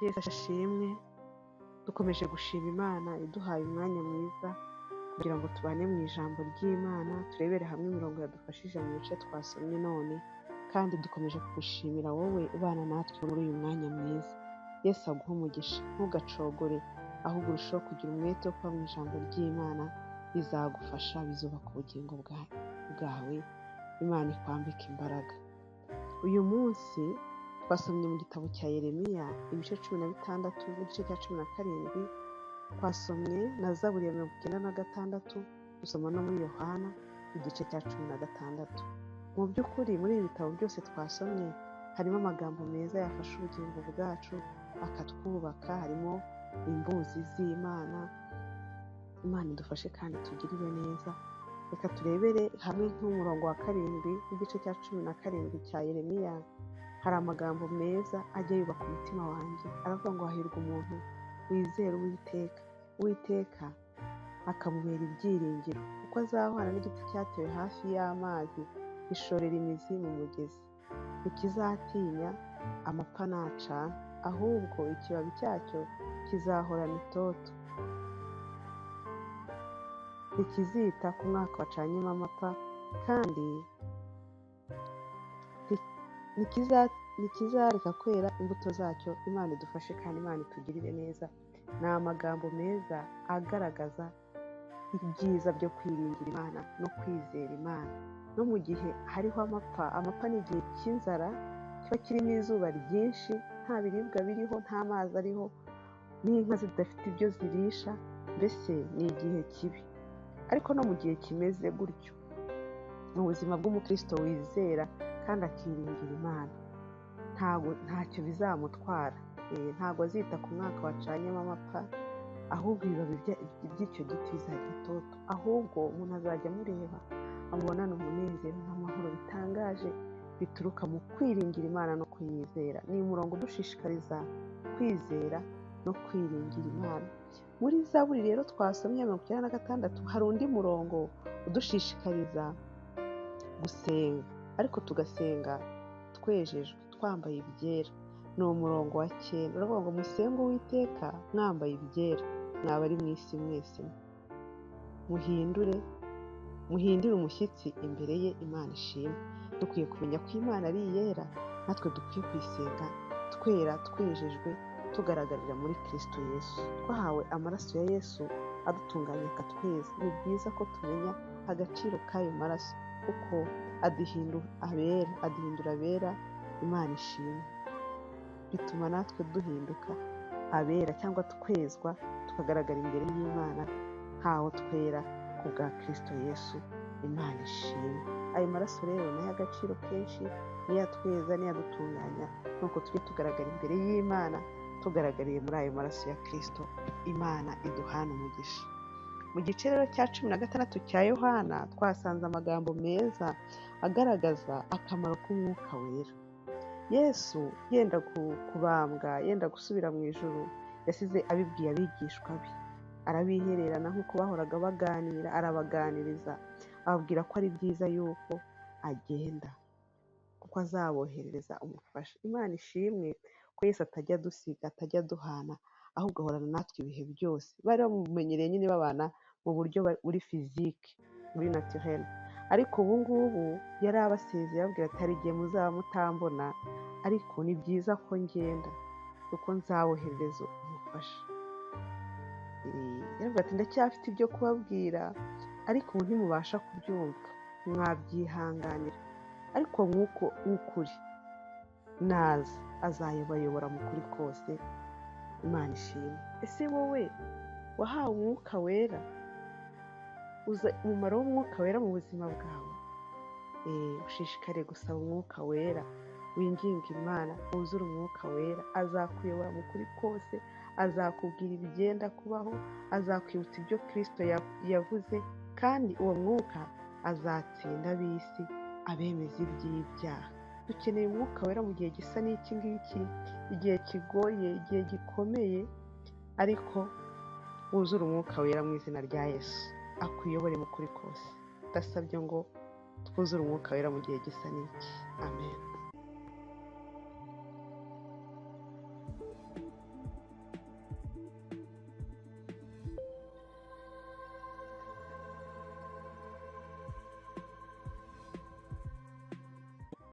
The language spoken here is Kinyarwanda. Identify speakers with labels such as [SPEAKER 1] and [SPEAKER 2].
[SPEAKER 1] Yesu ashimwe. Dukomeje gushima Imana iduhaye umwanya mwiza kugira ngo tubane mu ijambo ry'Imana, turebere hamwe imirongo yadufashije mu bice twasomye none, kandi dukomeje kugushimira wowe ubana natwe muri uyu mwanya mwiza. Yesu aguhe umugisha, ntugacogore, ahubwo urushaho kugira umwete wo kuba mu ijambo ry'Imana, bizagufasha, bizubaka ubugingo bwawe, Imana ikwambika imbaraga. Uyu munsi twasomye mu gitabo cya Yeremiya ibice 16 n'igice cya 17, twasomye na Zaburi ya 96, dusoma no muri Yohana igice cya 16. Mu by'ukuri muri ibi bitabo byose twasomye harimo amagambo meza yafasha ubugingo bwacu akatwubaka, harimo imbuzi z'Imana. Imana idufashe kandi tugirire neza. Reka turebere hamwe nk'umurongo wa 7 w'igice cya 17 cya Yeremiya. Hari amagambo meza ajya yubaka umutima wanjye, aravuga ngo hahirwa umuntu wizera Uwiteka akamubera ibyiringiro, kuko azahwana n'igiti cyatewe hafi y'amazi, gishorera imizi mu mugezi. Ntikizatinya amapfa nacana, ahubwo ikibabi cyacyo kizahorana itoto. Ntikizita ku mwaka wacanyemo amapfa, kandi ntikizareka kwera imbuto zacyo. Imana idufashe kandi Imana itugirire neza. Ni amagambo meza agaragaza ibyiza byo kwiringira Imana no kwizera Imana. No mu gihe hariho amapfa ni igihe cy'inzara, kiba kirimo izuba ryinshi, nta biribwa biriho, nta mazi ariho, n'inka zidafite ibyo zirisha, mbese ni igihe kibi. Ariko no mu gihe kimeze gutyo, mu buzima bw'umukristo wizera kandi akiringira Imana, ntacyo bizamutwara. Ntabwo azita ku mwaka wacanyemo amapfa, ahubwo ibibabi by'icyo giti bizajya itoto. Ahubwo umuntu azajya amureba, amubonana umunezero n'amahoro bitangaje bituruka mu kwiringira Imana no kuyizera. Ni umurongo udushishikariza kwizera no kwiringira Imana. Muri Zaburi rero twasomye 96, hari undi murongo udushishikariza gusenga, ariko tugasenga twejejwe, twambaye ibyera. Ni umurongo wa 9, uravuga ngo musenge Uwiteka mwambaye ibyera, mwaba ari mu isi mwese, muhindure umushyitsi imbere ye, Imana ishimwe. Dukwiye kumenya ko Imana ari iyera, natwe dukwiye kuyisenga twera, twejejwe, tugaragarira muri Kristo Yesu. Twahawe amaraso ya Yesu adutunganya akatweza. Ni byiza ko tumenya agaciro k'ayo maraso, kuko aduhindura abera, Imana ishimwe. Bituma natwe duhinduka abera cyangwa twezwa, tukagaragara imbere y'Imana nkaho twera ku bwa Kristo Yesu, Imana ishimwe. Ayo maraso rero ni ay'agaciro kenshi, niyo atweza, niyo adutunganya, nuko tujye tugaragara imbere y'Imana tugaragariye muri ayo maraso ya Kristo. Imana iduhana umugisha. Mu gice rero cya 16 cya Yohana twasanze amagambo meza agaragaza akamaro k'umwuka wera. Yesu yenda kubambwa, yenda gusubira mu ijuru, yasize abibwiye abigishwa be, arabihererana nk'uko bahoraga baganira, arabaganiriza, ababwira ko ari byiza yuko agenda, kuko azaboherereza umufasha. Imana ishimwe ko Yesu atajya adusiga, atajya aduhana, ahubwo ahorana natwe ibihe byose. Bari bamumenyereye nyine babana mu buryo buri physique, muri naturel, ariko ubu ngubu yari abasezeye ababwira ati hari igihe muzaba mutambona, ariko ni byiza ko ngenda, kuko nzaboherereza umufasha. Yaravuga ati ndacyafite ibyo kubabwira, ariko ubu ntimubasha kubyumva, mwabyihanganira, ariko nk'uko ukuri naza azabayobora mu kuri kose. Imana ishimwe. Ese wowe wahawe umwuka wera? Umumaro w'umwuka wera mu buzima bwawe, ushishikare gusaba umwuka wera, winginga Imana, wuzure umwuka wera. Azakuyobora mu kuri kose, azakubwira ibigenda kubaho, azakwibutsa ibyo Kristo yavuze, kandi uwo mwuka azatsinda ab'isi, abemeza iby'ibyaha. Dukeneye umwuka wera mu gihe gisa n'iki ngiki, igihe kigoye, igihe gikomeye, ariko wuzure umwuka wera mu izina rya Yesu, akuyobore mu kuri kose. Ndasabye ngo twuzure umwuka wera mu gihe gisa n'iki. Amen.